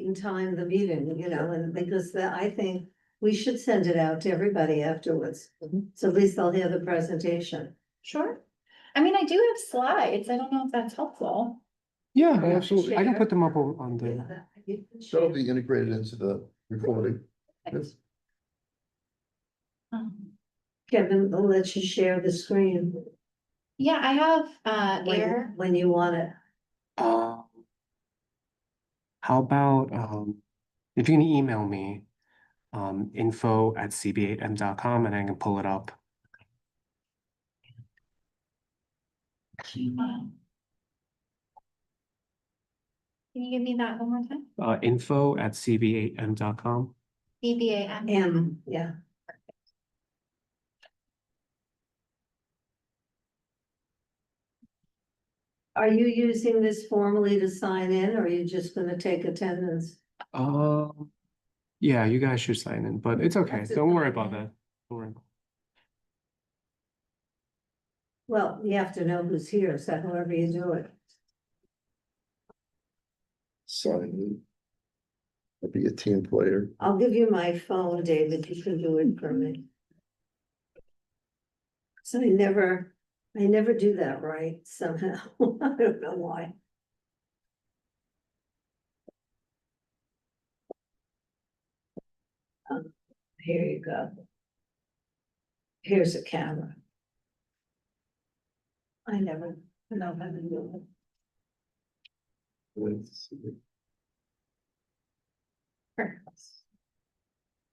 and time the meeting, you know, and because I think we should send it out to everybody afterwards. So at least they'll hear the presentation. Sure. I mean, I do have slides. I don't know if that's helpful. Yeah, Yeah, absolutely. I can share. put them up on the, So it'll be integrated into the recording. Yes. Kevin, I'll let you share the screen Yeah, I have Air. when you want it. how about, if you can email me, info@cb8m.com and I can pull it up. Can you give me that one more time? Info@cb8m.com. CB8M. Yeah. Are you using this formally to sign in, or are you just gonna take attendance? Yeah, you guys should sign in, but it's okay. That's it. Don't worry about that. Don't worry. Well, you have to know who's here, so however you do it. Sign. I'll be a team player. I'll give you my phone, David, you can do it for me. So I never do that right somehow, I don't know why. Here you go. Here's a camera. I never know how to do it. Let's see.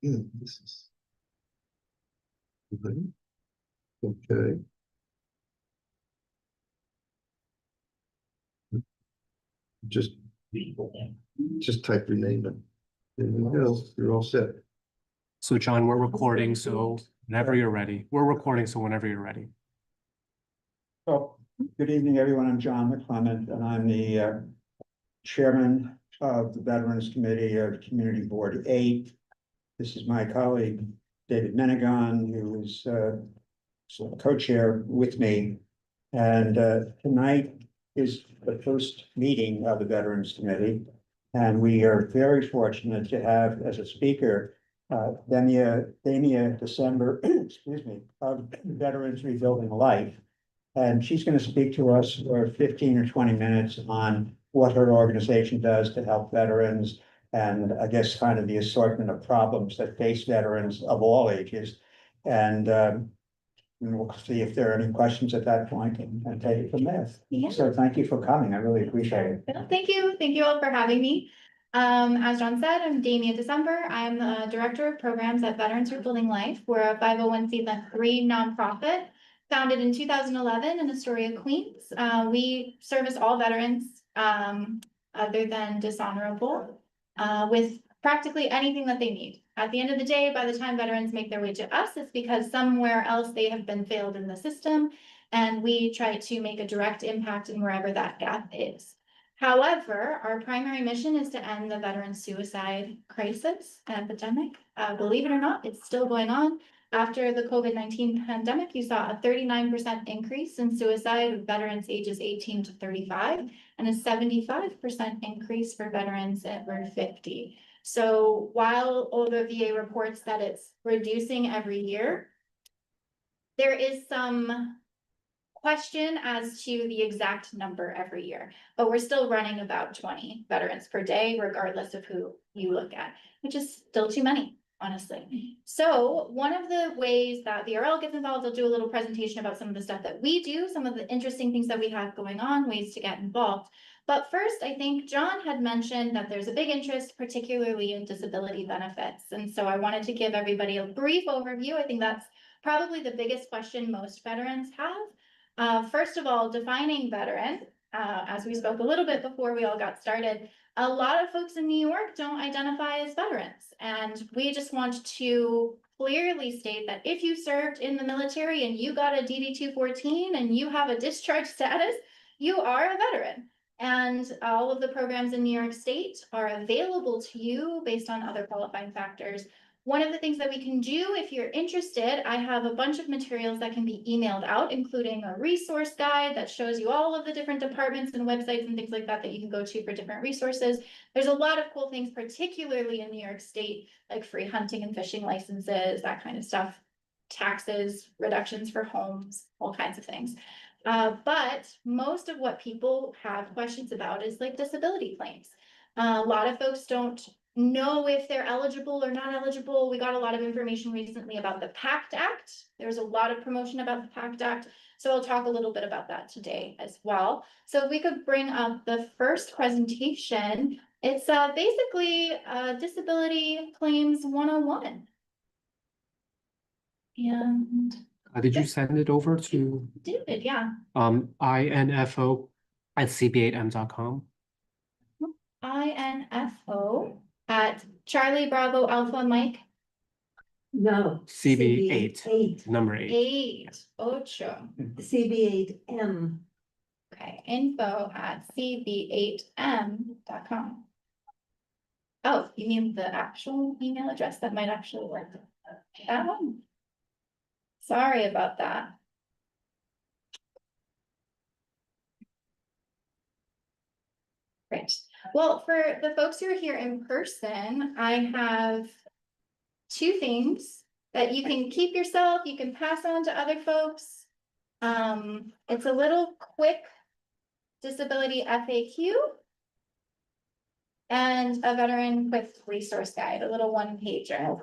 This is. Okay. Just type your name in. There you go, you're all set. So John, we're recording, so whenever you're ready. We're recording, so whenever you're ready. Well, good evening, everyone. I'm John McClement, and I'm the chairman of the Veterans Committee of Community Board 8. This is my colleague, David Menegon, who is co-chair with me. And tonight is the first meeting of the Veterans Committee. And we are very fortunate to have as a speaker Damia December, excuse me, of Veterans Rebuilding Life. And she's going to speak to us for 15 or 20 minutes on what her organization does to help veterans, and I guess kind of the assortment of problems that face veterans of all ages. And we'll see if there are any questions at that point and take it from there. Yeah. So thank you for coming. I really appreciate it. Thank you. Thank you all for having me. As John said, I'm Damia December. I'm the Director of Programs at Veterans Rebuilding Life. We're a 501c3 nonprofit founded in 2011 in Astoria, Queens. We service all veterans other than dishonorable with practically anything that they need. At the end of the day, by the time veterans make their way to us, it's because somewhere else they have been failed in the system, and we try to make a direct impact in wherever that gap is. However, our primary mission is to end the veteran suicide crisis epidemic. Believe it or not, it's still going on. After the COVID-19 pandemic, you saw a 39% increase in suicide of veterans ages 18 to 35 and a 75% increase for veterans over 50. So while older VA reports that it's reducing every year, there is some question as to the exact number every year, but we're still running about 20 veterans per day, regardless of who you look at, which is still too many, honestly. So one of the ways that the RL gets involved, I'll do a little presentation about some of the stuff that we do, some of the interesting things that we have going on, ways to get involved. But first, I think John had mentioned that there's a big interest, particularly in disability benefits. And so I wanted to give everybody a brief overview. I think that's probably the biggest question most veterans have. First of all, defining veteran, as we spoke a little bit before we all got started, a lot of folks in New York don't identify as veterans. And we just want to clearly state that if you served in the military and you got a DD-214 and you have a discharge status, you are a veteran. And all of the programs in New York State are available to you based on other qualifying factors One of the things that we can do, if you're interested, I have a bunch of materials that can be emailed out, including a resource guide that shows you all of the different departments and websites and things like that that you can go to for different resources. There's a lot of cool things, particularly in New York State, like free hunting and fishing licenses, that kind of stuff, taxes, reductions for homes, all kinds of things. But most of what people have questions about is like disability claims. A lot of folks don't know if they're eligible or not eligible. We got a lot of information recently about the PACT Act. There's a lot of promotion about the PACT Act. So I'll talk a little bit about that today as well. So if we could bring up the first presentation, it's basically Disability Claims 101. And Did you send it over to did, yeah. info@cb8m.com? info at Charlie Bravo Alpha Mike No. CB8. 8, Number 8. 8 CB8M. Okay, info at cb8m.com. Oh, you mean the actual email address that might actually work? That one? Sorry about that. Great. Well, for the folks who are here in person, I have two things that you can keep yourself, you can pass on to other folks. It's a little quick disability FAQ and a veteran quick resource guide, a little one-pager.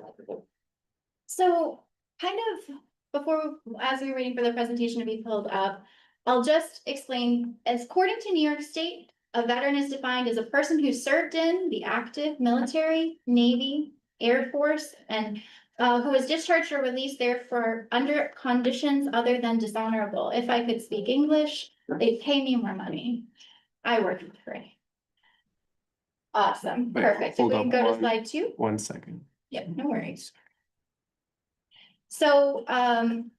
So kind of before, as we were waiting for the presentation to be pulled up, I'll just explain, as according to New York State, a veteran is defined as a person who served in the active military, Navy, Air Force, and who was discharged or released therefore under conditions other than dishonorable. If I could speak English, they'd pay me more money. I work for free. Awesome, Wait, perfect. If hold we up can go to one- slide 2. 1 second. Yep, no worries. So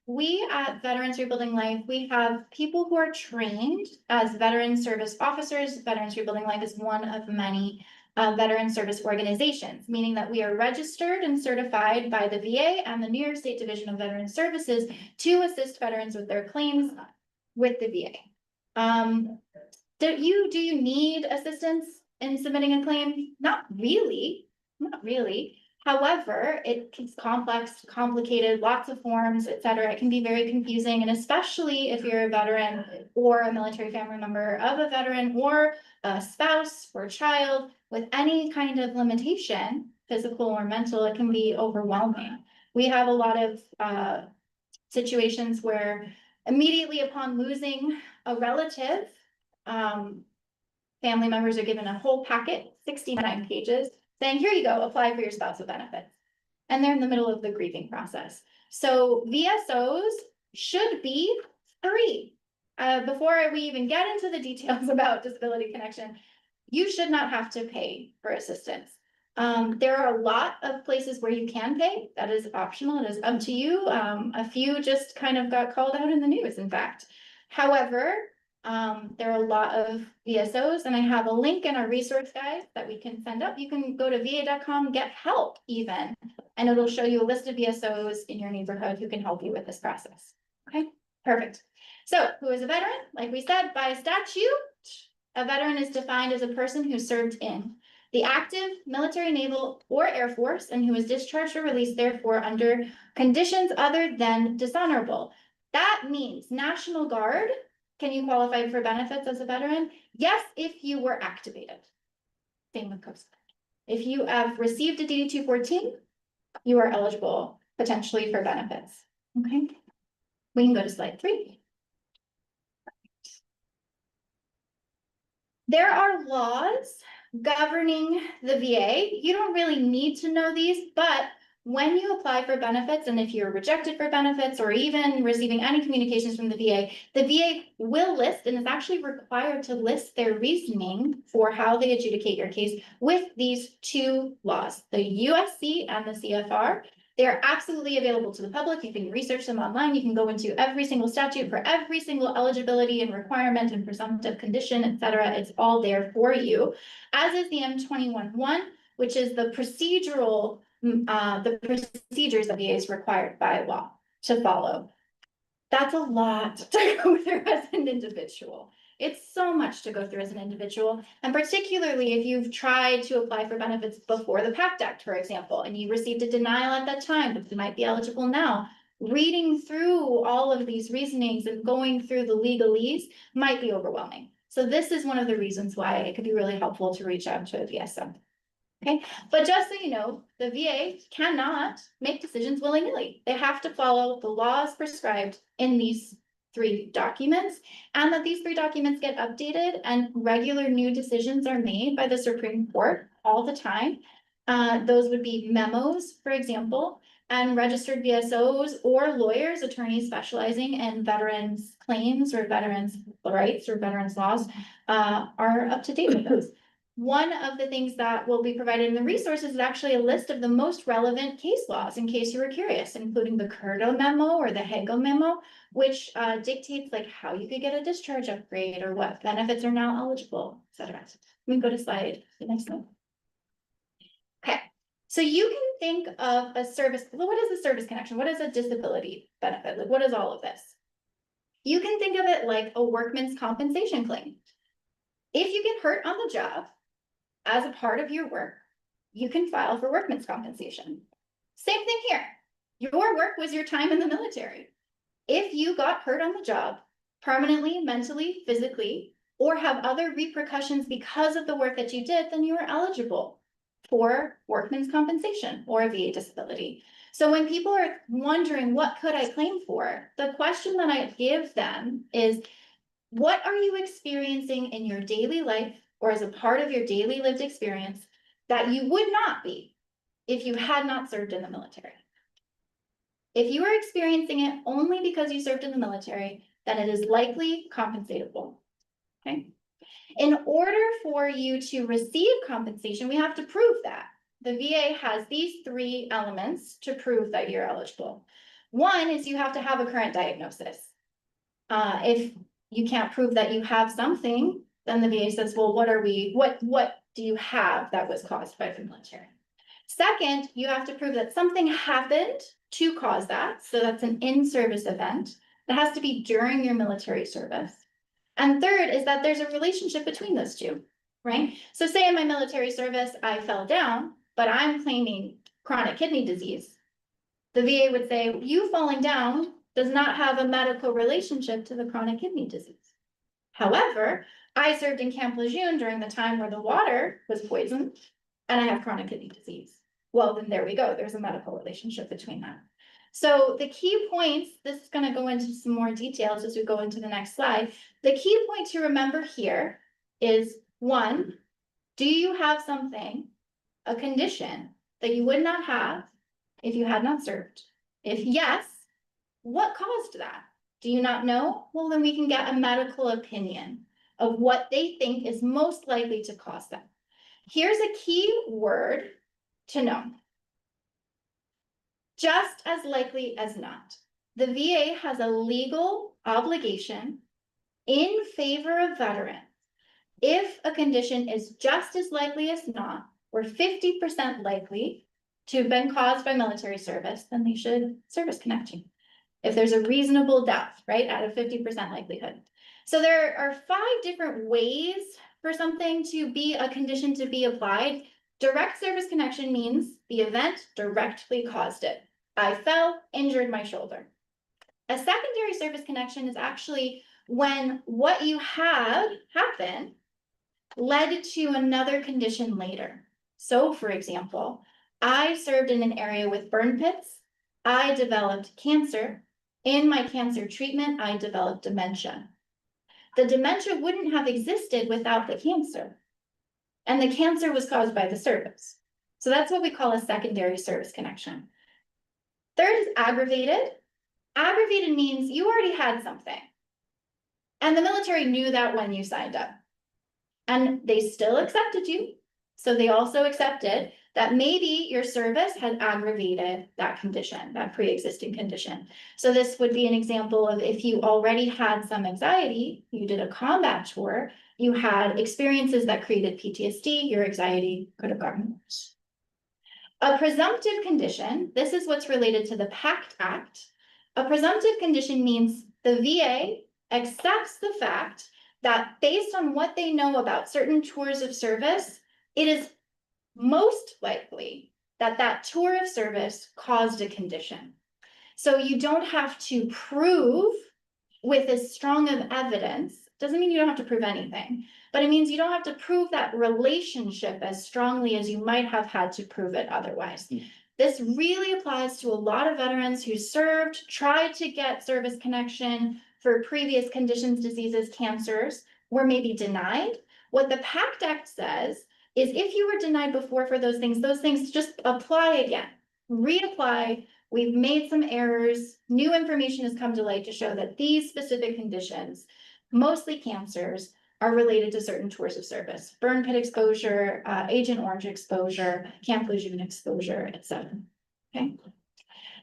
we at Veterans Rebuilding Life, we have people who are trained as veteran service officers. Veterans Rebuilding Life is one of many veteran service organizations, meaning that we are registered and certified by the VA and the New York State Division of Veteran Services to assist veterans with their claims with the VA. Do you need assistance in submitting a claim? Not really, not really. However, it's complex, complicated, lots of forms, et cetera. It can be very confusing, and especially if you're a veteran or a military family member of a veteran or a spouse or a child with any kind of limitation, physical or mental, it can be overwhelming. We have a lot of situations where immediately upon losing a relative, family members are given a whole packet, 69 pages, saying, here you go, apply for your spousal benefits. And they're in the middle of the grieving process. So VSOs should be free. Before we even get into the details about Disability Connection, you should not have to pay for assistance. There are a lot of places where you can pay. That is optional. It is up to you. A few just kind of got called out in the news, in fact. However, there are a lot of VSOs, and I have a link in our resource guide that we can send up. You can go to va.com, get help even, and it'll show you a list of VSOs in your neighborhood who can help you with this process. Okay, perfect. So who is a veteran? Like we said, by statute, a veteran is defined as a person who served in the active military, naval, or Air Force, and who was discharged or released therefore under conditions other than dishonorable. That means National Guard. Can you qualify for benefits as a veteran? Yes, if you were activated. Same with Coast Guard. If you have received a DD-214, you are eligible potentially for benefits. Okay, we can go to slide 3. There are laws governing the VA. You don't really need to know these, but when you apply for benefits, and if you're rejected for benefits or even receiving any communications from the VA will list, and is actually required to list their reasoning for how they adjudicate your case with these 2 laws, the USC and the CFR. They're absolutely available to the public. You can research them online. You can go into every single statute for every single eligibility and requirement and presumptive condition, et cetera. It's all there for you, as is the M21-1, which is the procedural the procedures that VA is required by law to follow. That's a lot to go through as an individual. It's so much to go through as an individual, and particularly if you've tried to apply for benefits before the PACT Act, for example, and you received a denial at that time, but you might be eligible now. Reading through all of these reasonings and going through the legalese might be overwhelming. So this is one of the reasons why it could be really helpful to reach out to a VSO. Okay, but just so you know, the VA cannot make decisions willy-nilly. They have to follow the laws prescribed in these 3 documents, and that these 3 documents get updated and regular new decisions are made by the Supreme Court all the time. Those would be memos, for example, and registered VSOs or lawyers, attorneys specializing in veterans claims or veterans rights or veterans laws, are up to date with those. One of the things that will be provided in the resources is actually a list of the most relevant case laws, in case you were curious, including the Curdo memo or the Hago memo, which dictates like how you could get a discharge upgrade or what benefits are now eligible, etc. We can go to the next one. Okay, so you can think of a service. Well, what is a service connection? What is a disability benefit? Like, what is all of this? You can think of it like a workman's compensation claim. If you get hurt on the job, as a part of your work, you can file for workman's compensation. Same thing here. Your work was your time in the military. If you got hurt on the job, permanently, mentally, physically, or have other repercussions because of the work that you did, then you are eligible for workman's compensation or a VA disability. So when people are wondering, what could I claim for? The question that I give them is, what are you experiencing in your daily life or as a part of your daily lived experience that you would not be if you had not served in the military? If you are experiencing it only because you served in the military, then it is likely compensatable. Okay. In order for you to receive compensation, we have to prove that. The VA has these 3 elements to prove that you're eligible. One is you have to have a current diagnosis. If you can't prove that you have something, then the VA says, well, what do you have that was caused by the military? Second, you have to prove that something happened to cause that. So that's an in-service event. That has to be during your military service. And third is that there's a relationship between those 2, right? So say in my military service, I fell down, but I'm claiming chronic kidney disease. The VA would say, you falling down does not have a medical relationship to the chronic kidney disease. However, I served in Camp Lejeune during the time where the water was poisoned, and I have chronic kidney disease. Well, then there we go. There's a medical relationship between that. So the key points, this is going to go into some more details as we go into the next slide. The key point to remember here is 1, do you have something, a condition that you would not have if you had not served? If yes, what caused that? Do you not know? Well, then we can get a medical opinion of what they think is most likely to cause that. Here's a key word to know. Just as likely as not, the VA has a legal obligation in favor of veterans. If a condition is just as likely as not, or 50% likely to have been caused by military service, then they should service connect you. If there's a reasonable doubt, right, out of 50% likelihood. So there are 5 different ways for something to be a condition to be applied. Direct service connection means the event directly caused it. I fell, injured my shoulder. A secondary service connection is actually when what you had happen led to another condition later. So for example, I served in an area with burn pits. I developed cancer. In my cancer treatment, I developed dementia. The dementia wouldn't have existed without the cancer. And the cancer was caused by the service. So that's what we call a secondary service connection. Third is aggravated. Aggravated means you already had something. And the military knew that when you signed up. And they still accepted you. So they also accepted that maybe your service had aggravated that condition, that pre-existing condition. So this would be an example of if you already had some anxiety, you did a combat tour, you had experiences that created PTSD, your anxiety could have gotten worse. A presumptive condition, this is what's related to the PACT Act. A presumptive condition means the VA accepts the fact that based on what they know about certain tours of service, it is most likely that that tour of service caused a condition. So you don't have to prove with as strong of evidence, doesn't mean you don't have to prove anything, but it means you don't have to prove that relationship as strongly as you might have had to prove it otherwise. This really applies to a lot of veterans who served, tried to get service connection for previous conditions, diseases, cancers, were maybe denied. What the PACT Act says is if you were denied before for those things just apply again, reapply. We've made some errors. New information has come to light to show that these specific conditions, mostly cancers, are related to certain tours of service, burn pit exposure, Agent Orange exposure, Camp Lejeune exposure, etc. Okay.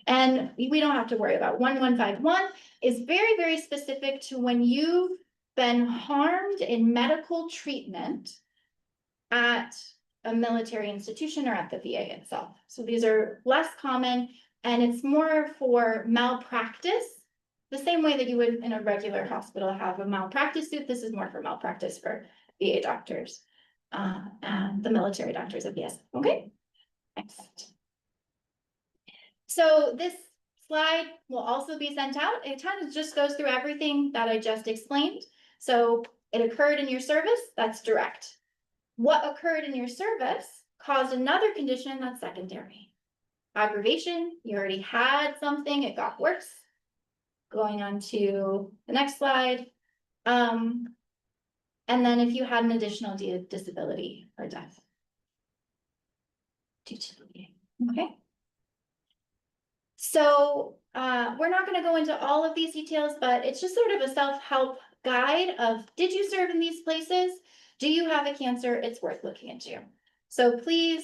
And we don't have to worry about 1151 is very, very specific to when you've been harmed in medical treatment at a military institution or at the VA itself. So these are less common, and it's more for malpractice, the same way that you would in a regular hospital have a malpractice suit. This is more for malpractice for VA doctors and the military doctors of VS. Okay, next. So this slide will also be sent out. It kind of just goes through everything that I just explained. So it occurred in your service, that's direct. What occurred in your service caused another condition that's secondary. Aggravation, you already had something, it got worse. Going on to the next slide. And then if you had an additional disability or death. Due to the VA. Okay. So we're not going to go into all of these details, but it's just sort of a self-help guide of, did you serve in these places? Do you have a cancer? It's worth looking into. So please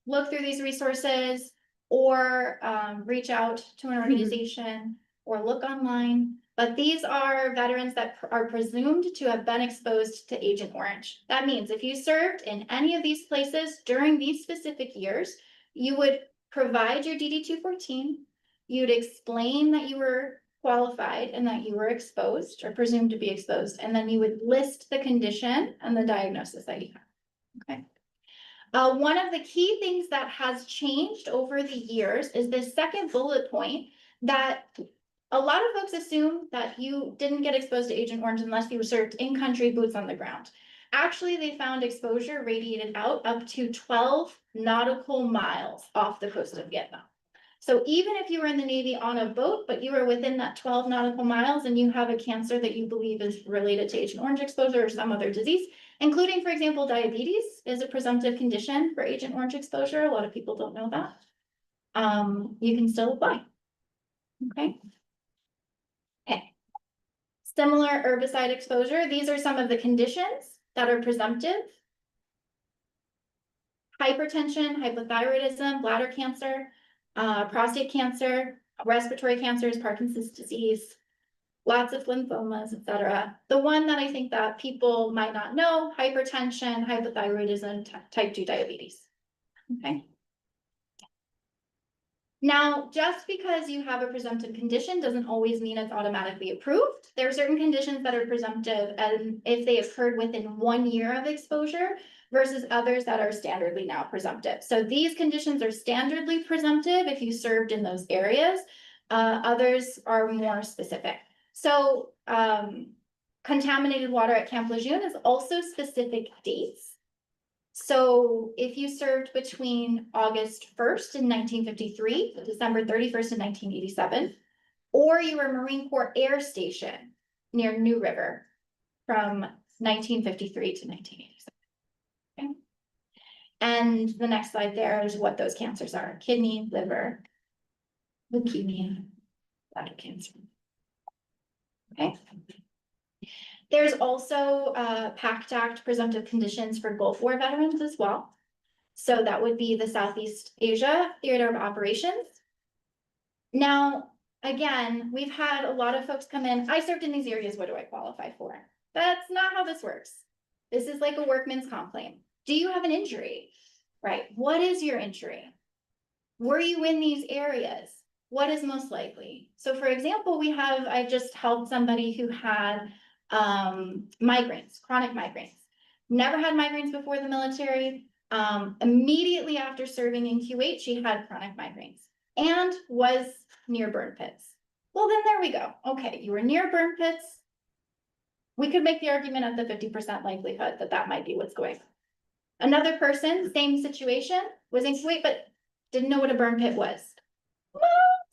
look through these resources or reach out to an organization or look online. But these are veterans that are presumed to have been exposed to Agent Orange. That means if you served in any of these places during these specific years, you would provide your DD-214. You'd explain that you were qualified and that you were exposed or presumed to be exposed, and then you would list the condition and the diagnosis that you have. Okay. One of the key things that has changed over the years is this second bullet point, that a lot of folks assume that you didn't get exposed to Agent Orange unless you were served in country, boots on the ground. Actually, they found exposure radiated out up to 12 nautical miles off the coast of Vietnam. So even if you were in the Navy on a boat, but you were within that 12 nautical miles and you have a cancer that you believe is related to Agent Orange exposure or some other disease, including, for example, diabetes is a presumptive condition for Agent Orange exposure. A lot of people don't know that. You can still apply. Okay. Okay. Similar herbicide exposure. These are some of the conditions that are presumptive. Hypertension, hypothyroidism, bladder cancer, prostate cancer, respiratory cancers, Parkinson's disease, lots of lymphomas, etc. The one that I think that people might not know, hypertension, hypothyroidism, type 2 diabetes. Okay. Now, just because you have a presumptive condition doesn't always mean it's automatically approved. There are certain conditions that are presumptive and if they occurred within 1 year of exposure versus others that are standardly now presumptive. So these conditions are standardly presumptive if you served in those areas. Others are more specific. So contaminated water at Camp Lejeune is also specific dates. So if you served between August 1st in 1953, December 31st in 1987, or you were Marine Corps Air Station near New River from 1953 to 1987. Okay. And the next slide there is what those cancers are: kidney, liver, leukemia, bladder cancer. Okay. There's also PACT Act presumptive conditions for Gulf War veterans as well. So that would be the Southeast Asia Theater of Operations. Now, again, we've had a lot of folks come in, I served in these areas, what do I qualify for? That's not how this works. This is like a workman's comp claim. Do you have an injury? Right, what is your injury? Were you in these areas? What is most likely? So for example, I just helped somebody who had migraines, chronic migraines. Never had migraines before the military. Immediately after serving in Kuwait, she had chronic migraines and was near burn pits. Well, then there we go. Okay, you were near burn pits. We could make the argument of the 50% likelihood that that might be what's going on. Another person, same situation, was in Kuwait, but didn't know what a burn pit was. Well,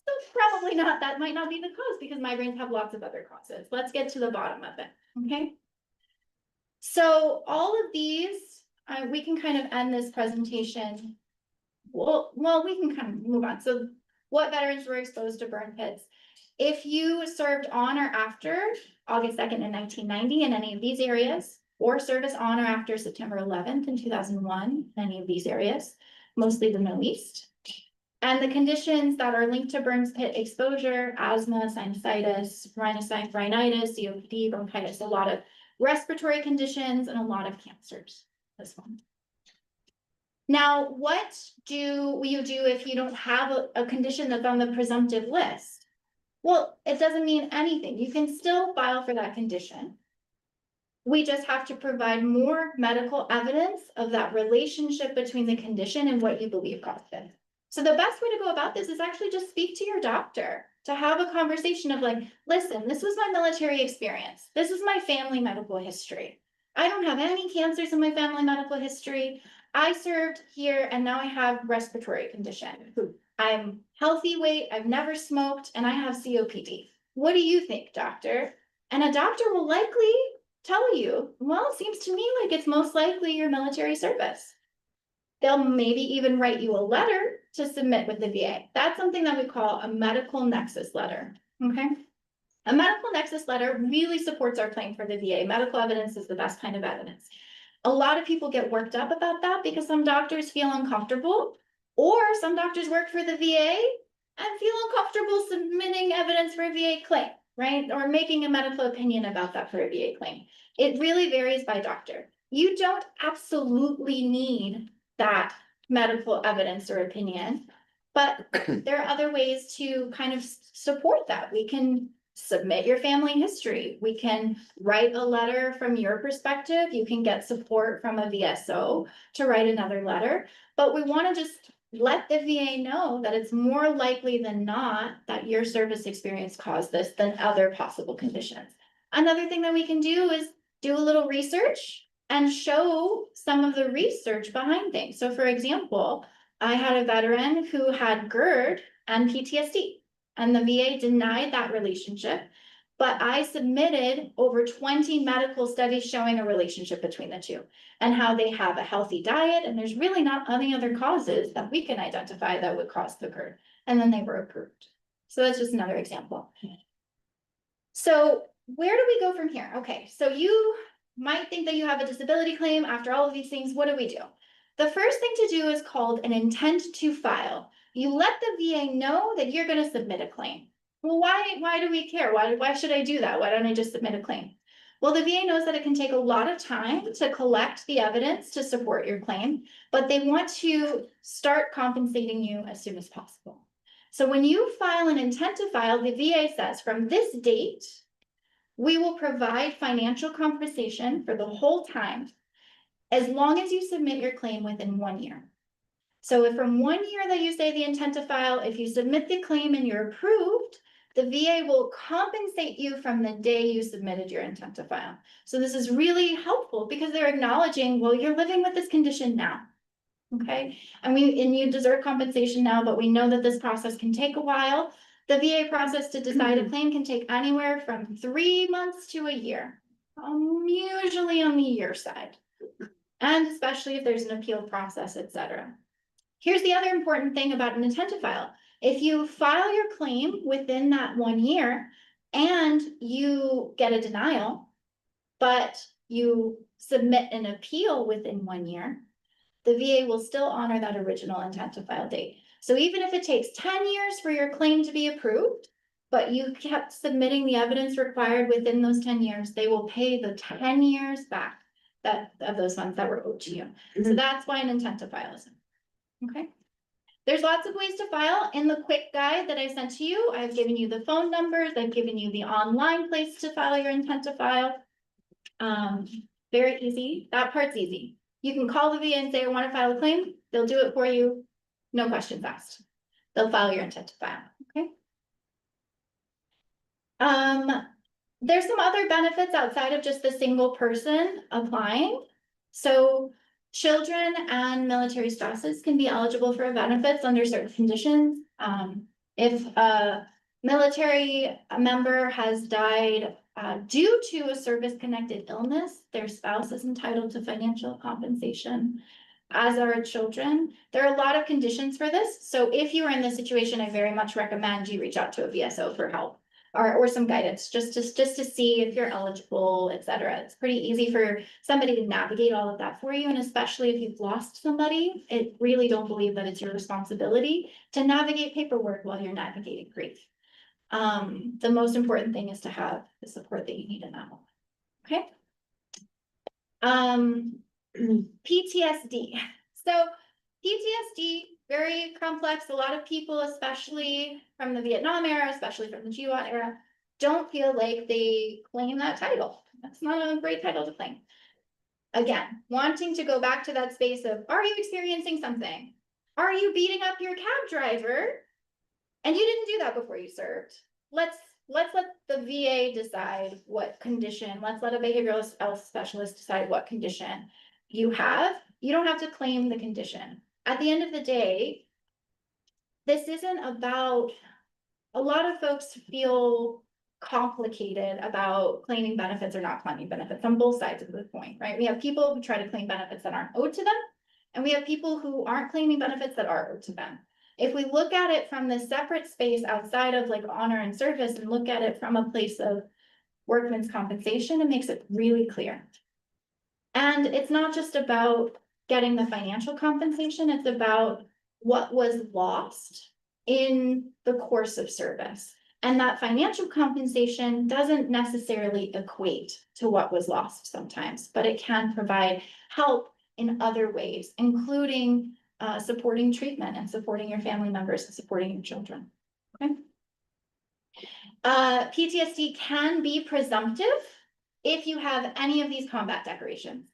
so probably not. That might not be the cause because migraines have lots of other causes. Let's get to the bottom of it, okay? So all of these, we can kind of end this presentation. Well, we can kind of move on. So what veterans were exposed to burn pits? If you served on or after August 2nd in 1990 in any of these areas, or service on or after September 11th in 2001 in any of these areas, mostly the Middle East. And the conditions that are linked to burn pit exposure, asthma, sinusitis, rhinitis, COPD, bronchitis, a lot of respiratory conditions and a lot of cancers. This one. Now, what do you do if you don't have a condition that's on the presumptive list? Well, it doesn't mean anything. You can still file for that condition. We just have to provide more medical evidence of that relationship between the condition and what you believe caused it. So the best way to go about this is actually just speak to your doctor, to have a conversation of like, listen, this was my military experience. This is my family medical history. I don't have any cancers in my family medical history. I served here and now I have respiratory condition. I'm healthy weight, I've never smoked, and I have COPD. What do you think, doctor? And a doctor will likely tell you, well, it seems to me like it's most likely your military service. They'll maybe even write you a letter to submit with the VA. That's something that we call a medical nexus letter, okay? A medical nexus letter really supports our claim for the VA. Medical evidence is the best kind of evidence. A lot of people get worked up about that because some doctors feel uncomfortable, or some doctors work for the VA and feel uncomfortable submitting evidence for a VA claim, right? Or making a medical opinion about that for a VA claim. It really varies by doctor. You don't absolutely need that medical evidence or opinion, but there are other ways to kind of support that. We can submit your family history. We can write a letter from your perspective. You can get support from a VSO to write another letter, but we want to just let the VA know that it's more likely than not that your service experience caused this than other possible conditions. Another thing that we can do is do a little research and show some of the research behind things. So for example, I had a veteran who had GERD and PTSD, and the VA denied that relationship, but I submitted over 20 medical studies showing a relationship between the two and how they have a healthy diet, and there's really not any other causes that we can identify that would cause the GERD, and then they were approved. So that's just another example. So where do we go from here? Okay, so you might think that you have a disability claim. After all of these things, what do we do? The first thing to do is called an intent to file. You let the VA know that you're going to submit a claim. Well, why do we care? Why should I do that? Why don't I just submit a claim? Well, the VA knows that it can take a lot of time to collect the evidence to support your claim, but they want to start compensating you as soon as possible. So when you file an intent to file, the VA says from this date, we will provide financial compensation for the whole time, as long as you submit your claim within 1 year. So if from 1 year that you say the intent to file, if you submit the claim and you're approved, the VA will compensate you from the day you submitted your intent to file. So this is really helpful because they're acknowledging, well, you're living with this condition now. Okay, and you deserve compensation now, but we know that this process can take a while. The VA process to decide a claim can take anywhere from 3 months to a year, usually on the year side, and especially if there's an appeal process, etc. Here's the other important thing about an intent to file. If you file your claim within that 1 year and you get a denial, but you submit an appeal within 1 year, the VA will still honor that original intent to file date. So even if it takes 10 years for your claim to be approved, but you kept submitting the evidence required within those 10 years, they will pay the 10 years back of those funds that were owed to you. So that's why an intent to file is. Okay. There's lots of ways to file. In the quick guide that I sent to you, I've given you the phone numbers, I've given you the online place to file your intent to file. Very easy. That part's easy. You can call the VA and say, I want to file a claim. They'll do it for you. No questions asked. They'll file your intent to file, okay? There's some other benefits outside of just the single person applying. So children and military spouses can be eligible for benefits under certain conditions. If a military member has died due to a service-connected illness, their spouse is entitled to financial compensation, as are children. There are a lot of conditions for this. So if you are in this situation, I very much recommend you reach out to a VSO for help or some guidance, just to see if you're eligible, et cetera. It's pretty easy for somebody to navigate all of that for you. And especially if you've lost somebody, it really don't believe that it's your responsibility to navigate paperwork while you're navigating grief. The most important thing is to have the support that you need in that moment. Okay. PTSD. So PTSD, very complex. A lot of people, especially from the Vietnam era, especially from the GWOT era, don't feel like they claim that title. That's not a great title to claim. Again, wanting to go back to that space of, are you experiencing something? Are you beating up your cab driver? And you didn't do that before you served. Let's let the VA decide what condition. Let's let a behavioral health specialist decide what condition you have. You don't have to claim the condition. At the end of the day, this isn't about, a lot of folks feel complicated about claiming benefits or not claiming benefits on both sides of the point, right? We have people who try to claim benefits that aren't owed to them, and we have people who aren't claiming benefits that are owed to them. If we look at it from this separate space outside of like honor and service and look at it from a place of workman's compensation, it makes it really clear. And it's not just about getting the financial compensation, it's about what was lost in the course of service. And that financial compensation doesn't necessarily equate to what was lost sometimes, but it can provide help in other ways, including supporting treatment and supporting your family members and supporting your children. Okay. PTSD can be presumptive if you have any of these combat decorations.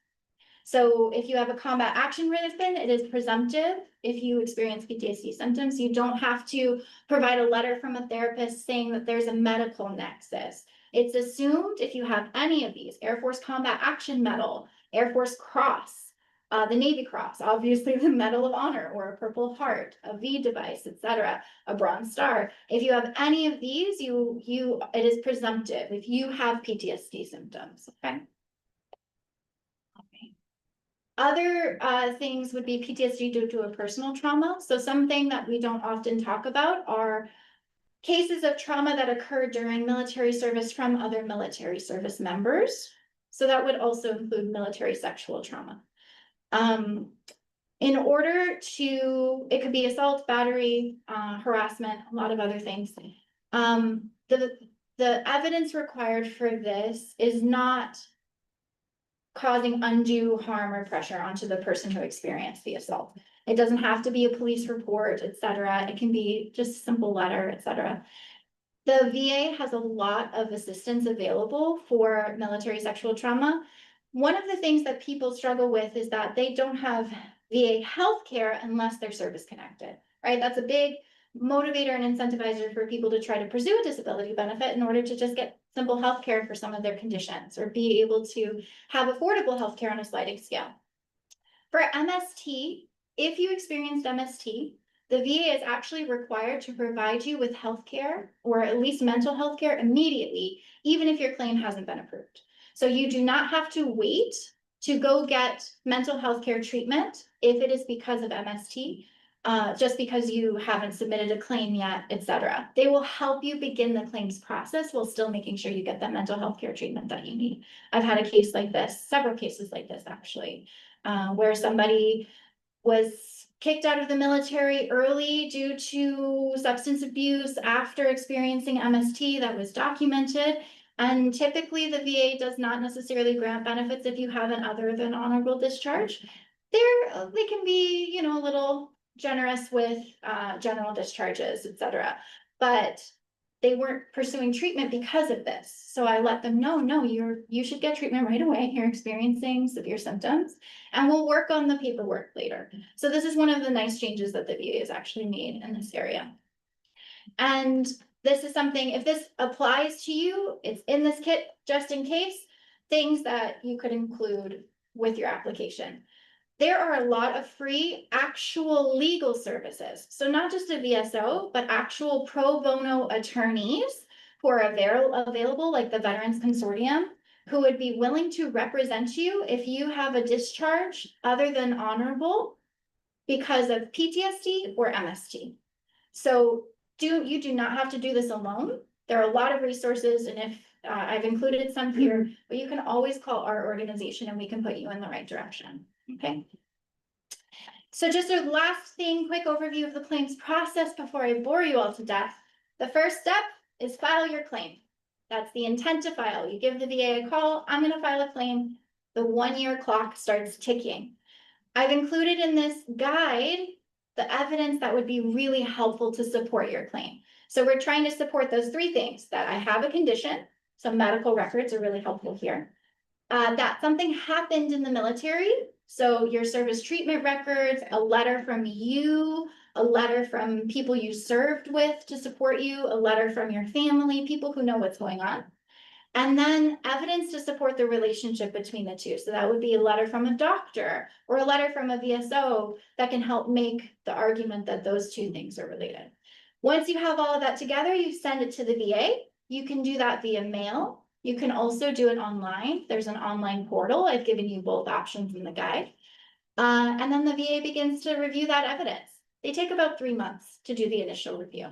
So if you have a combat action ribbon, it is presumptive. If you experience PTSD symptoms, you don't have to provide a letter from a therapist saying that there's a medical nexus. It's assumed if you have any of these, Air Force Combat Action Medal, Air Force Cross, the Navy Cross, obviously the Medal of Honor or a Purple Heart, a V device, etc., a Bronze Star. If you have any of these, it is presumptive if you have PTSD symptoms. Okay. Other things would be PTSD due to a personal trauma. So something that we don't often talk about are cases of trauma that occur during military service from other military service members. So that would also include military sexual trauma. In order to, it could be assault, battery, harassment, a lot of other things. The evidence required for this is not causing undue harm or pressure onto the person who experienced the assault. It doesn't have to be a police report, etc. It can be just a simple letter, etc. The VA has a lot of assistance available for military sexual trauma. One of the things that people struggle with is that they don't have VA healthcare unless they're service connected, right? That's a big motivator and incentivizer for people to try to pursue a disability benefit in order to just get simple health care for some of their conditions or be able to have affordable health care on a sliding scale. For MST, if you experienced MST, the VA is actually required to provide you with health care or at least mental health care immediately, even if your claim hasn't been approved. So you do not have to wait to go get mental health care treatment if it is because of MST. Just because you haven't submitted a claim yet, etc. They will help you begin the claims process while still making sure you get the mental health care treatment that you need. I've had a case like this, several cases like this actually, where somebody was kicked out of the military early due to substance abuse after experiencing MST that was documented. And typically the VA does not necessarily grant benefits if you have an other than honorable discharge. They can be, a little generous with general discharges, et cetera. But they weren't pursuing treatment because of this. So I let them know, no, you should get treatment right away. You're experiencing severe symptoms, and we'll work on the paperwork later. So this is one of the nice changes that the VA has actually made in this area. And this is something, if this applies to you, it's in this kit, just in case, things that you could include with your application. There are a lot of free actual legal services. So not just a VSO, but actual pro bono attorneys who are available, like the Veterans Consortium, who would be willing to represent you if you have a discharge other than honorable because of PTSD or MST. So you do not have to do this alone. There are a lot of resources, and if I've included some here, but you can always call our organization and we can put you in the right direction. Okay. So just a last thing, quick overview of the claims process before I bore you all to death. The first step is file your claim. That's the intent to file. You give the VA a call, I'm going to file a claim. The 1-year clock starts ticking. I've included in this guide the evidence that would be really helpful to support your claim. So we're trying to support those 3 things: that I have a condition, some medical records are really helpful here, that something happened in the military, so your service treatment records, a letter from you, a letter from people you served with to support you, a letter from your family, people who know what's going on. And then evidence to support the relationship between the two. So that would be a letter from a doctor or a letter from a VSO that can help make the argument that those 2 things are related. Once you have all of that together, you send it to the VA. You can do that via mail. You can also do it online. There's an online portal. I've given you both options in the guide. And then the VA begins to review that evidence. They take about 3 months to do the initial review.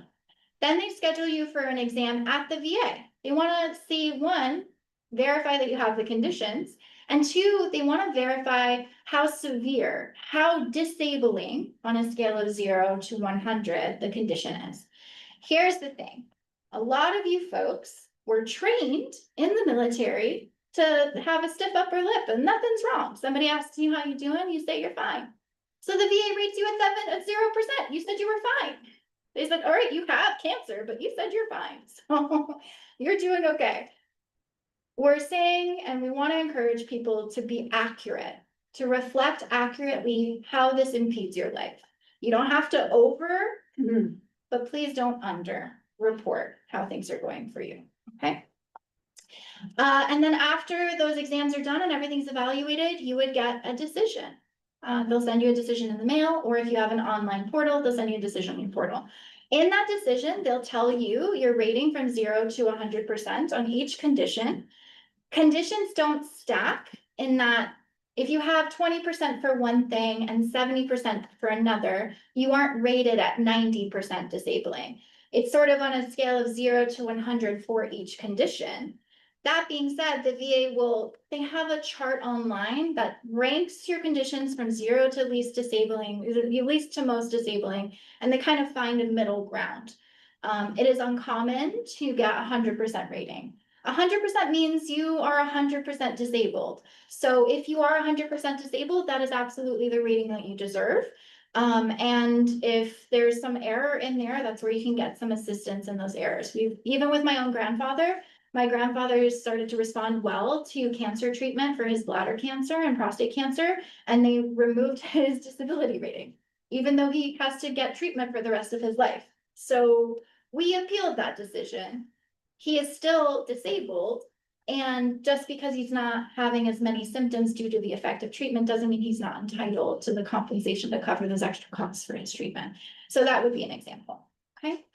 Then they schedule you for an exam at the VA. They want to see, 1, verify that you have the conditions, and 2, they want to verify how severe, how disabling on a scale of 0 to 100 the condition is. Here's the thing. A lot of you folks were trained in the military to have a stiff upper lip and nothing's wrong. Somebody asks you how you doing, you say you're fine. So the VA rates you at 0%. You said you were fine. They said, all right, you have cancer, but you said you're fine. So you're doing okay. We're saying, and we want to encourage people to be accurate, to reflect accurately how this impedes your life. You don't have to but please don't under report how things are going for you. Okay. And then after those exams are done and everything's evaluated, you would get a decision. They'll send you a decision in the mail, or if you have an online portal, they'll send you a decision in your portal. In that decision, they'll tell you your rating from 0 to 100% on each condition. Conditions don't stack in that if you have 20% for one thing and 70% for another, you aren't rated at 90% disabling. It's sort of on a scale of 0 to 100 for each condition. That being said, the VA they have a chart online that ranks your conditions from 0 to least disabling, least to most disabling, and they kind of find a middle ground. It is uncommon to get 100% rating. 100% means you are 100% disabled. So if you are 100% disabled, that is absolutely the rating that you deserve. And if there's some error in there, that's where you can get some assistance in those errors. Even with my own grandfather, my grandfather started to respond well to cancer treatment for his bladder cancer and prostate cancer, and they removed his disability rating, even though he has to get treatment for the rest of his life. So we appealed that decision. He is still disabled, and just because he's not having as many symptoms due to the effective treatment doesn't mean he's not entitled to the compensation to cover those extra costs for his treatment. So that would be an example. Okay.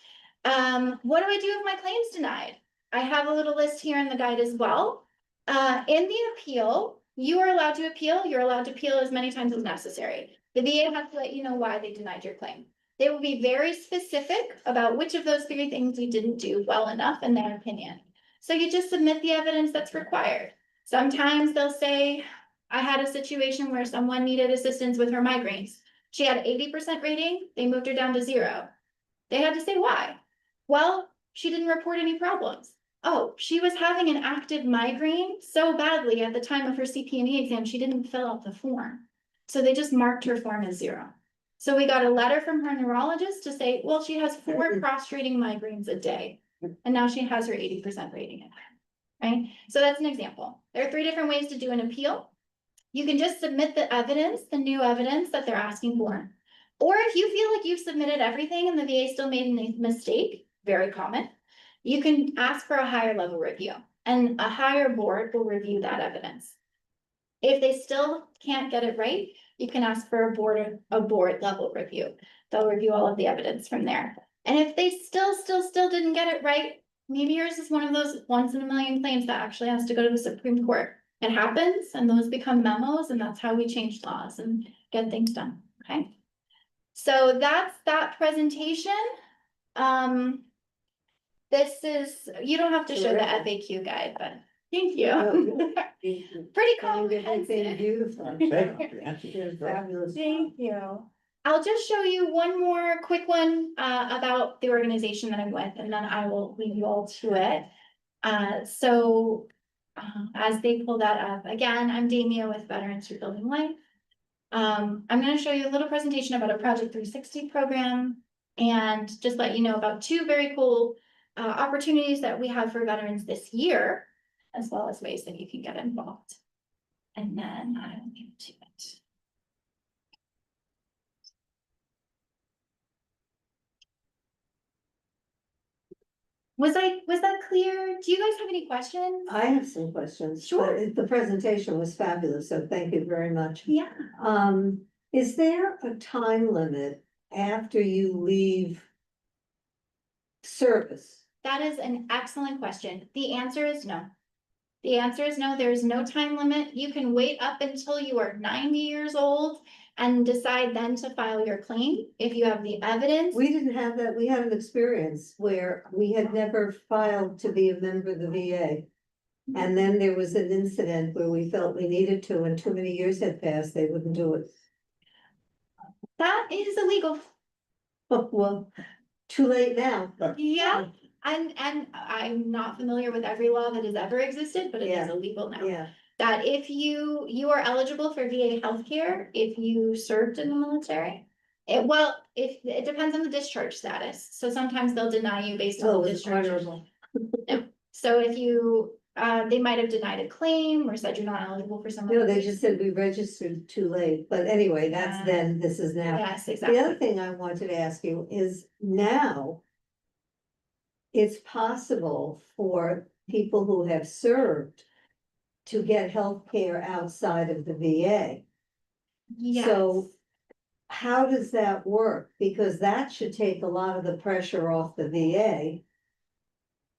What do I do if my claim's denied? I have a little list here in the guide as well. In the appeal, you are allowed to appeal. You're allowed to appeal as many times as necessary. The VA has to let you know why they denied your claim. They will be very specific about which of those 3 things you didn't do well enough in their opinion. So you just submit the evidence that's required. Sometimes they'll say, I had a situation where someone needed assistance with her migraines. She had 80% rating. They moved her down to 0. They had to say why. Well, she didn't report any problems. Oh, she was having an active migraine so badly at the time of her CP&E exam, she didn't fill out the form. So they just marked her form as 0. So we got a letter from her neurologist to say, well, she has 4 prostrating migraines a day. And now she has her 80% rating. Right? So that's an example. There are 3 different ways to do an appeal. You can just submit the evidence, the new evidence that they're asking for. Or if you feel like you've submitted everything and the VA still made a mistake, very common, you can ask for a higher level review and a higher board will review that evidence. If they still can't get it right, you can ask for a board level review. They'll review all of the evidence from there. And if they still didn't get it right, maybe yours is one of those once in a million claims that actually has to go to the Supreme Court. It happens and those become memos and that's how we change laws and get things done, okay? So that's that presentation. This is, you don't have to show the FAQ guide, but thank you. Pretty comprehensive. Beautiful. Comprehensive. Fabulous. Thank you. I'll just show you one more quick one about the organization that I'm with, and then I will lead you all to it. As they pull that up, again, I'm Damia with Veterans Rebuilding Life. I'm going to show you a little presentation about a Project 360 program and just let you know about 2 very cool opportunities that we have for veterans this year, as well as ways that you can get involved. And then I'll get to it. Was that clear? Do you guys have any questions? I have some questions. Sure. But the presentation was fabulous, so thank you very much. Yeah. Is there a time limit after you leave service? That is an excellent question. The answer is no. The answer is no, there is no time limit. You can wait up until you are 90 years old and decide then to file your claim if you have the evidence. We didn't have that. We had an experience where we had never filed to be a member of the VA. And then there was an incident where we felt we needed to, and too many years had passed, they wouldn't do it. That is illegal. Oh, well, too late now. Yeah, and I'm not familiar with every law that has ever existed, but it is Yeah. illegal now. Yeah, That if you are eligible for VA healthcare, if you served in the military. If it depends on the discharge status, so sometimes they'll deny you based oh, on the it's discharge. honorable. So if you, they might have denied a claim or said you're not eligible for some. No, other they reason. just said we registered too late, but anyway, that's Yeah. then, this is now. Yes, The exactly. other thing I wanted to ask you is now. It's possible for people who have served to get health care outside of the VA. Yes. So how does that work? Because that should take a lot of the pressure off the VA.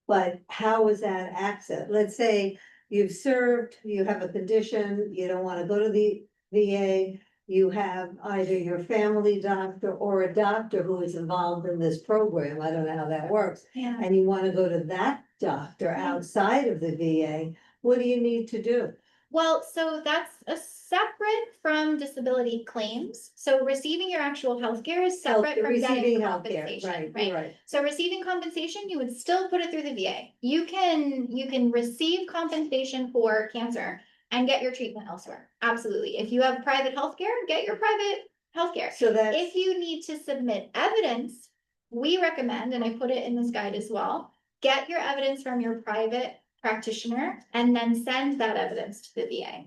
But how is that access? Let's say you've served, you have a condition, you don't want to go to the VA. You have either your family doctor or a doctor who is involved in this program. I don't know how that works. Yeah. And you want to go to that doctor outside of the VA. What do you need to do? Well, so that's a separate from disability claims. So receiving your actual healthcare is separate from Receiving getting healthcare, compensation, right, right. So receiving compensation, you would still put it through the VA. You can receive compensation for cancer and get your treatment elsewhere. Absolutely. If you have private healthcare, get your private healthcare. So that's, If you need to submit evidence, we recommend, and I put it in this guide as well, get your evidence from your private practitioner and then send that evidence to the VA.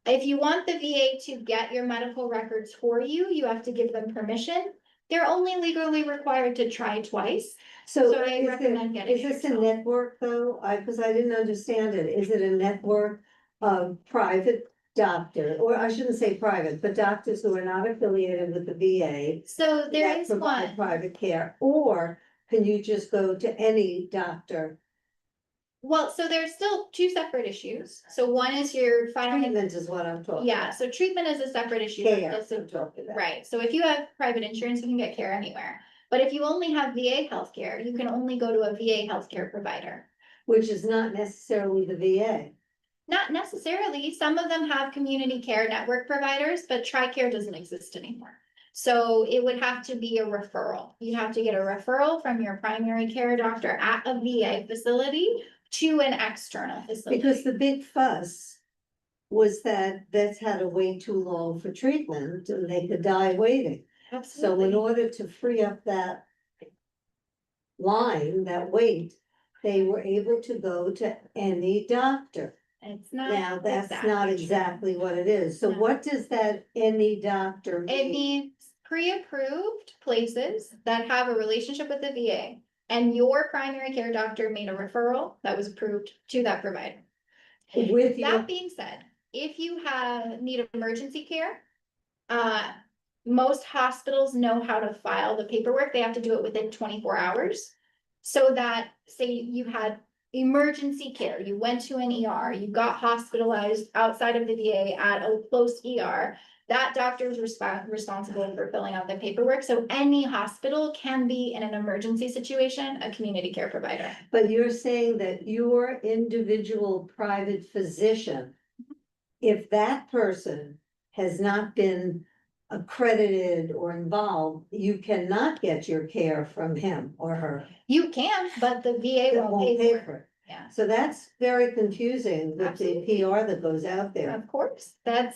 If you want the VA to get your medical records for you, you have to give them permission. They're only legally required to try twice. so So I recommend getting is it this a yourself. network though? Because I didn't understand it. Is it a network of private doctor, or I shouldn't say private, but doctors who are not affiliated with the VA? So there that is provide one. private care, or can you just go to any doctor? Well, so there's still 2 separate issues. So one is your filing. Treatment is what I'm talking. Yeah, so treatment is a separate issue. from Care, this- I'm talking about. Right, so if you have private insurance, you can get care anywhere. But if you only have VA healthcare, you can only go to a VA healthcare provider. Which is not necessarily the VA. Not necessarily, some of them have community care network providers, but TRICARE doesn't exist anymore. So it would have to be a referral. You have to get a referral from your primary care doctor at a VA facility to an external facility. Because the big fuss was that vets had to wait too long for treatment and they could die waiting. So in Absolutely. order to free up that line, that weight, they were able to go to any doctor. It's not. Now, that's not true. exactly what it is. So No. what does that any doctor It mean? means pre-approved places that have a relationship with the VA. And your primary care doctor made a referral that was approved to that provider. With your, That being said, if you need emergency care, most hospitals know how to file the paperwork. They have to do it within 24 hours. So that, say you had emergency care, you went to an ER, you got hospitalized outside of the VA at a close ER, that doctor is responsible for filling out the paperwork. So any hospital can be, in an emergency situation, a community care provider. but you're saying that your individual private physician, if that person has not been accredited or involved, you cannot get your care from him or her. You can, but the VA That won't pay for it. it. Yeah, So that's very confusing with the Absolutely. PR that goes out there. of course, that's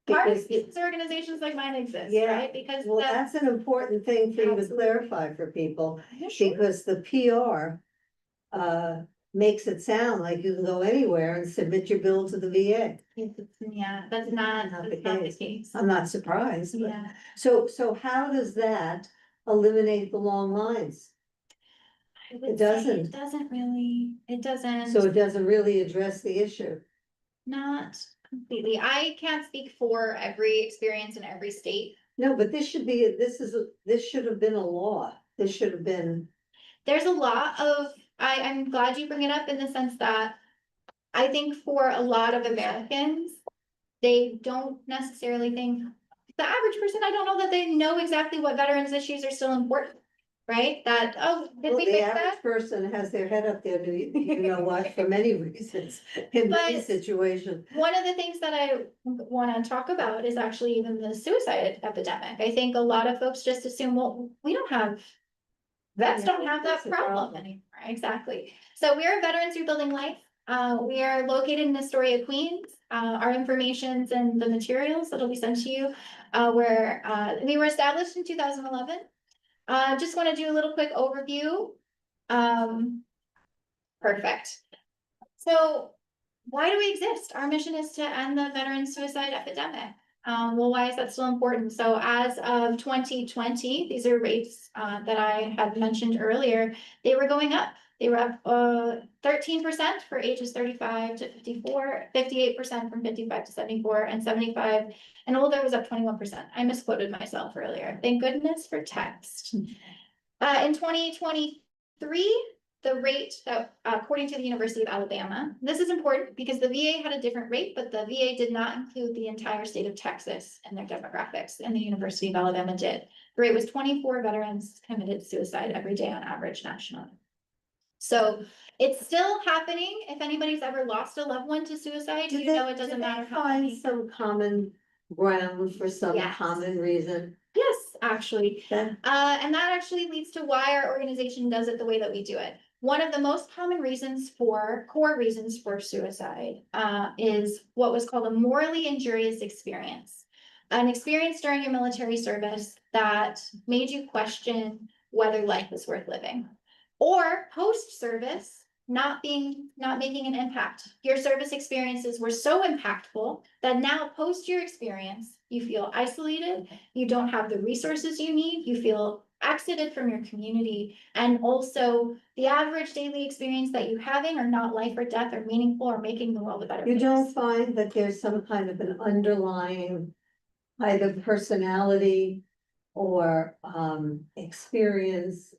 part of Because- organizations like mine exist, Yeah. right? Because Well, that's an important thing for you to Absolutely. clarify for people, Yeah, sure. because the PR makes it sound like you can go anywhere and submit your bill to the VA. Yeah, that's not the case. I'm not surprised, but, Yeah, so how does that eliminate the long lines? I would It say doesn't. It doesn't really, it doesn't. So it doesn't really address the issue. Not completely. I can't speak for every experience in every state. No, but this should be, this should have been a law. This should have been, There's a lot of, I'm glad you bring it up in the sense that I think for a lot of Americans, they don't necessarily think, the average person, I don't know that they know exactly what veterans issues are still important, right? That, oh, did well, we the fix average that? person has their head up there, you know what, for many reasons, in many But- situations. One of the things that I want to talk about is actually even the suicide epidemic. I think a lot of folks just assume, well, we don't have, vets Yeah, don't have that that's a problem problem. anymore. Exactly. So we are Veterans Rebuilding Life. We are located in Astoria, Queens. Our information's in the materials that'll be sent to you. We were established in 2011. Just want to do a little quick overview. Perfect. So why do we exist? Our mission is to end the veteran suicide epidemic. Well, why is that still important? So as of 2020, these are rates that I had mentioned earlier, they were going up. They were up 13% for ages 35 to 54, 58% from 55 to 74, and 75 and older was up 21%. I misquoted myself earlier. Thank goodness for text. In 2023, the rate that, according to the University of Alabama, this is important because the VA had a different rate, but the VA did not include the entire state of Texas in their demographics, and the University of Alabama did. The rate was 24 veterans committed suicide every day on average nationally. So it's still happening. If anybody's ever lost a loved one to suicide, you know it doesn't matter how Find many. some common ground for some Yes. common reason. Yes, actually. Then, And that actually leads to why our organization does it the way that we do it. One of the most common core reasons for suicide, is what was called a morally injurious experience. An experience during your military service that made you question whether life is worth living. Or post-service, not making an impact. Your service experiences were so impactful that now post your experience, you feel isolated, you don't have the resources you need, you feel exited from your community, and also the average daily experience that you're having are not life or death or meaningful or making the world a better you place. don't find that there's some kind of an underlying either personality or experience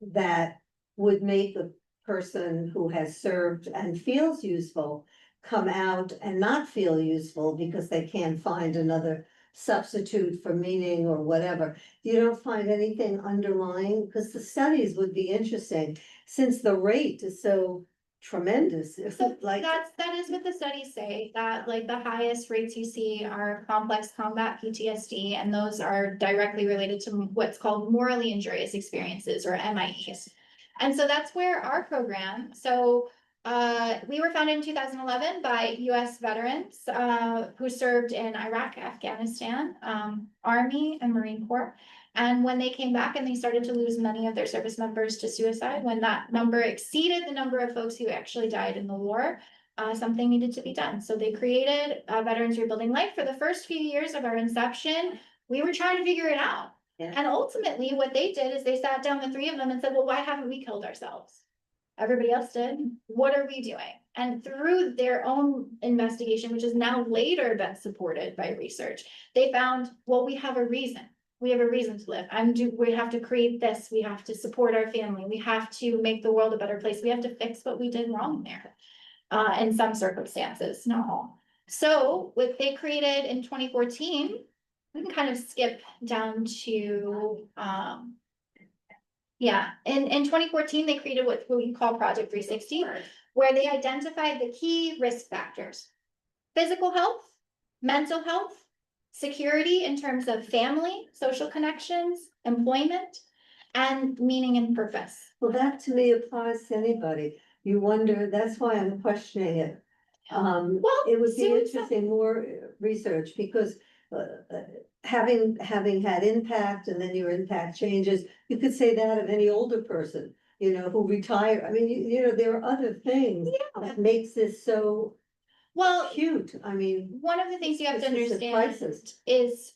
that would make a person who has served and feels useful come out and not feel useful because they can't find another substitute for meaning or whatever. You don't find anything underlying, because the studies would be interesting, since the rate is so tremendous. So Like, that is what the studies say, that like the highest rates you see are complex combat PTSD, and those are directly related to what's called morally injurious experiences, or MIEs. And so that's where our program, so We were founded in 2011 by US veterans, who served in Iraq, Afghanistan, Army and Marine Corps. And when they came back and they started to lose many of their service members to suicide, when that number exceeded the number of folks who actually died in the war, something needed to be done. So they created Veterans Rebuilding Life. For the first few years of our inception, we were trying to figure it out. Yeah. And ultimately what they did is they sat down, the three of them, and said, well, why haven't we killed ourselves? Everybody else did. What are we doing? And through their own investigation, which has now later been supported by research, they found, well, we have a reason. We have a reason to live. We have to create this. We have to support our family. We have to make the world a better place. We have to fix what we did wrong there. In some circumstances, not all. So what they created in 2014, we can kind of skip down to, in 2014, they created what we call Project 360, where they identified the key risk factors: physical health, mental health, security in terms of family, social connections, employment, and meaning and purpose. Well, that to me applies to anybody. You wonder, that's why I'm questioning it. Well, It would be so- interesting, more research, because having had impact and then your impact changes, you could say that of any older person, who retire. I mean, there are other things that makes this so Well, cute. I mean, one of the things you have to This is a understand crisis. is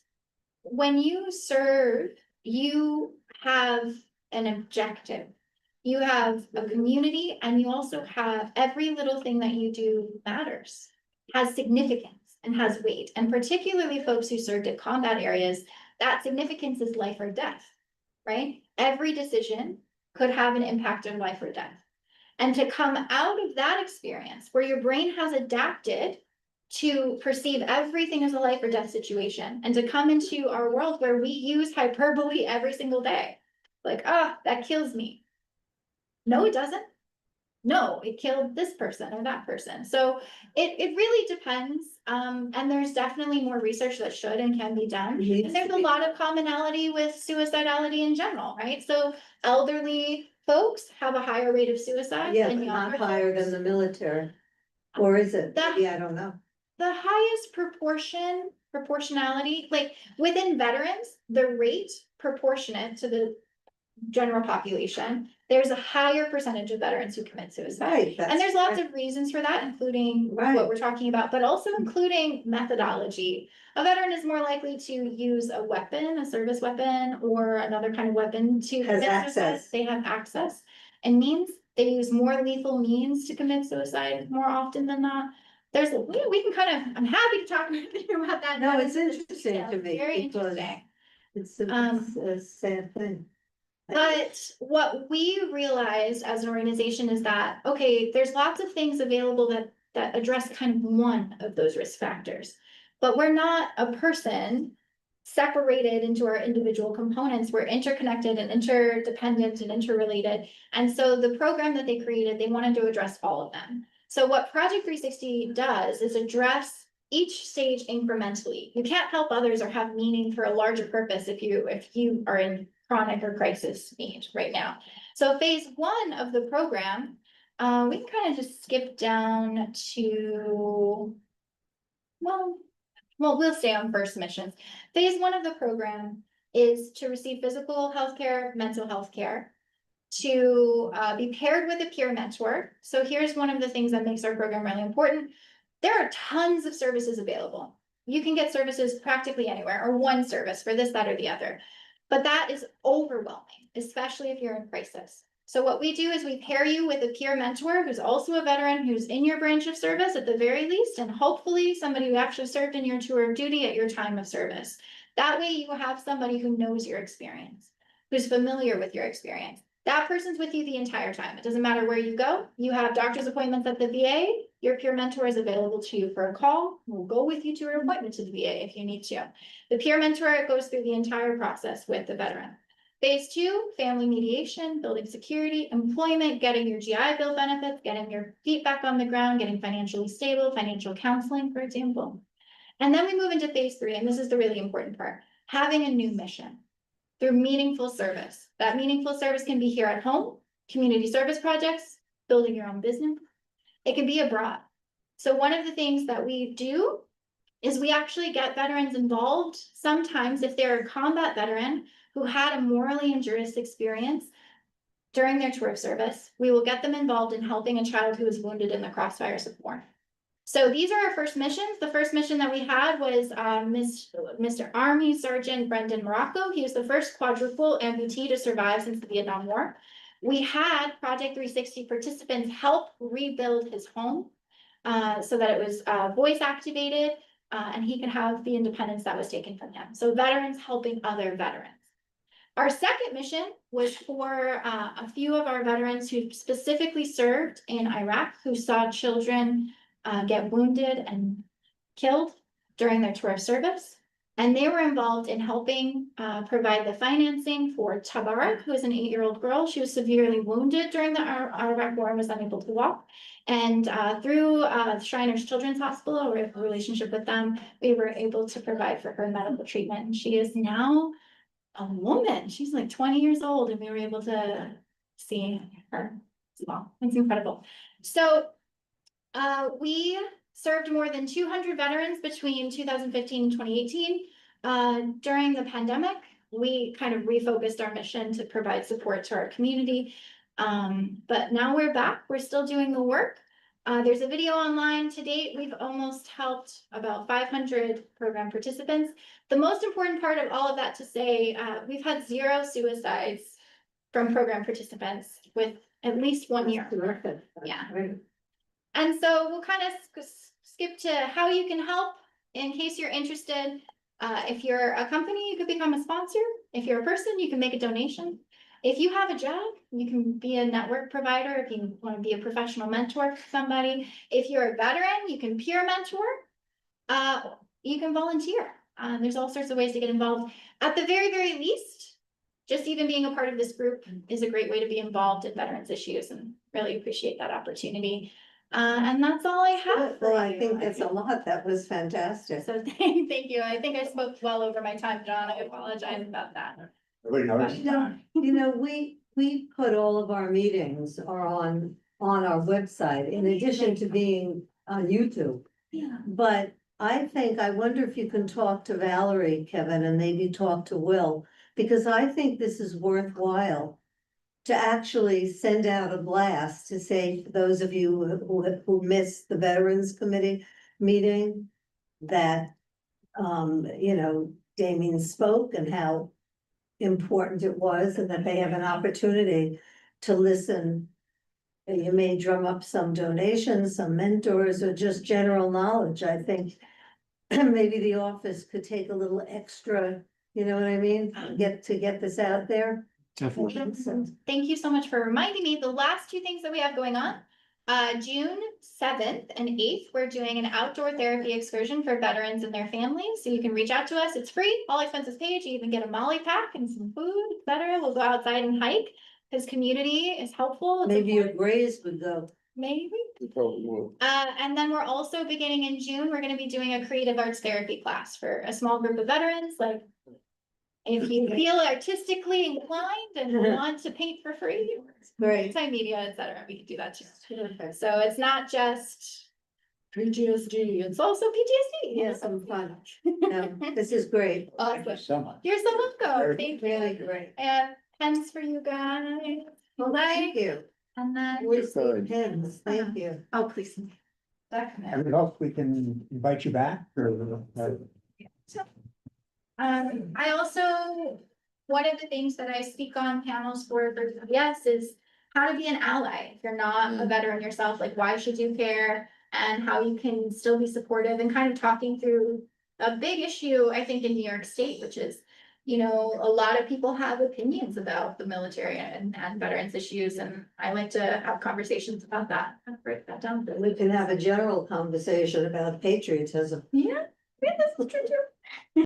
when you serve, you have an objective. You have a community, and you also have every little thing that you do matters, has significance and has weight. And particularly folks who served at combat areas, that significance is life or death, right? Every decision could have an impact on life or death. And to come out of that experience where your brain has adapted to perceive everything as a life or death situation, and to come into our world where we use hyperbole every single day, like, that kills me. No, it doesn't. No, it killed this person or that person. So it really depends. And there's definitely more research that should and can be done. Needs And there's to a be. lot of commonality with suicidality in general, right? So elderly folks have a higher rate of suicide yeah, than but not younger higher than folks. the military. Or is it? That- Maybe, I don't know. The highest proportionality, like within veterans, the rate proportionate to the general population, there's a higher percentage of veterans who commit suicide. Right. And there's lots of reasons for that, including Right. what we're talking about, but also including methodology. A veteran is more likely to use a weapon, a service weapon, or another kind of weapon to Has commit suicide. access. They have access and means. They use more lethal means to commit suicide more often than not. We can I'm happy to talk with you about that. No, That it's is interesting to me Very because interesting. it's Um, a sad thing. But what we realized as an organization is that, okay, there's lots of things available that address kind of one of those risk factors. But we're not a person separated into our individual components. We're interconnected and interdependent and interrelated. And so the program that they created, they wanted to address all of them. So what Project 360 does is address each stage incrementally. You can't help others or have meaning for a larger purpose if you are in chronic or crisis need right now. So phase one of the program, we can kind of just skip down to, well, we'll stay on first missions. Phase one of the program is to receive physical health care, mental health care, to be paired with a peer mentor. So here's one of the things that makes our program really important. There are tons of services available. You can get services practically anywhere, or one service for this, that, or the other. But that is overwhelming, especially if you're in crisis. So what we do is we pair you with a peer mentor who's also a veteran, who's in your branch of service at the very least, and hopefully somebody who actually served in your tour of duty at your time of service. That way you have somebody who knows your experience, who's familiar with your experience. That person's with you the entire time. It doesn't matter where you go. You have doctor's appointments at the VA. Your peer mentor is available to you for a call. We'll go with you to an appointment to the VA if you need to. The peer mentor goes through the entire process with the veteran. Phase two, family mediation, building security, employment, getting your GI Bill benefits, getting your feet back on the ground, getting financially stable, financial counseling, for example. And then we move into phase three, and this is the really important part, having a new mission through meaningful service. That meaningful service can be here at home, community service projects, building your own business, It can be abroad. So one of the things that we do is we actually get veterans involved sometimes if they're a combat veteran who had a morally injurious experience during their tour of service. We will get them involved in helping a child who was wounded in the crossfires of war. So these are our first missions. The first mission that we had was Mr. Army Sergeant Brendan Morocco. He was the first quadruple amputee to survive since the Vietnam War. We had Project 360 participants help rebuild his home so that it was voice activated and he could have the independence that was taken from him. So veterans helping other veterans. Our second mission was for a few of our veterans who specifically served in Iraq, who saw children get wounded and killed during their tour of service. And they were involved in helping provide the financing for Tabarak, who is an 8-year-old girl. She was severely wounded during the Iraq War and was unable to walk. And through Shriners Children's Hospital, we have a relationship with them, we were able to provide for her medical treatment. And she is now a woman. She's like 20 years old, and we were able to see her as well. It's incredible. So we served more than 200 veterans between 2015 and 2018. During the pandemic, we kind of refocused our mission to provide support to our community. But now we're back. We're still doing the work. There's a video online. To date, we've almost helped about 500 program participants. The most important part of all of that to say, we've had 0 suicides from program participants with at least 1 year. Yeah. And so we'll kind of skip to how you can help in case you're interested. If you're a company, you could become a sponsor. If you're a person, you can make a donation. If you have a job, you can be a network provider. If you want to be a professional mentor for somebody. If you're a veteran, you can peer mentor. You can volunteer. There's all sorts of ways to get involved. At the very, very least, just even being a part of this group is a great way to be involved in veterans issues, and really appreciate that opportunity. And that's all I have. Well, I think that's a lot. That was fantastic. So thank you. I think I spoke well over my time, John. I apologize about that. Everybody knows. You know, we put all of our meetings are on our website in addition to being on YouTube. Yeah. But I wonder if you can talk to Valerie, Kevin, and maybe talk to Will, because I think this is worthwhile to actually send out a blast to say, for those of you who missed the Veterans Committee meeting, that, you know, Damien spoke and how important it was, and that they have an opportunity to listen. And you may drum up some donations, some mentors, or just general knowledge. I think maybe the office could take a little extra, you know what I mean? Get this out there. Definitely. Thank you so much for reminding me. The last 2 things that we have going on, June 7th and 8th, we're doing an outdoor therapy excursion for veterans and their families. So you can reach out to us. It's free, all expenses paid. You even get a Molly pack and some food, etc. We'll go outside and hike because community is helpful. It's Maybe your important. Grays would go. Maybe. You probably would. And then we're also beginning in June, we're gonna be doing a creative arts therapy class for a small group of veterans, like. If you feel artistically inclined and want to paint for free, Great. multimedia, etc., we can do that too. So it's not just PTSD, it's also PTSD. Yes, some fun. No, this is great. Thank you Awesome. so much. You're so welcome. Thank Really you. great. And pens for you guys. Well, thank you. And then, We see pins. Thank you. oh, please. And we hope we can invite you back or. I also, one of the things that I speak on panels for CBS is how to be an ally. If you're not a veteran yourself, like why should you care? And how you can still be supportive, and kind of talking through a big issue, I think, in New York State, which is, you know, a lot of people have opinions about the military and veterans issues, and I like to have conversations about that. I'll break that down. We can have a general conversation about patriotism. Yeah, that's true too.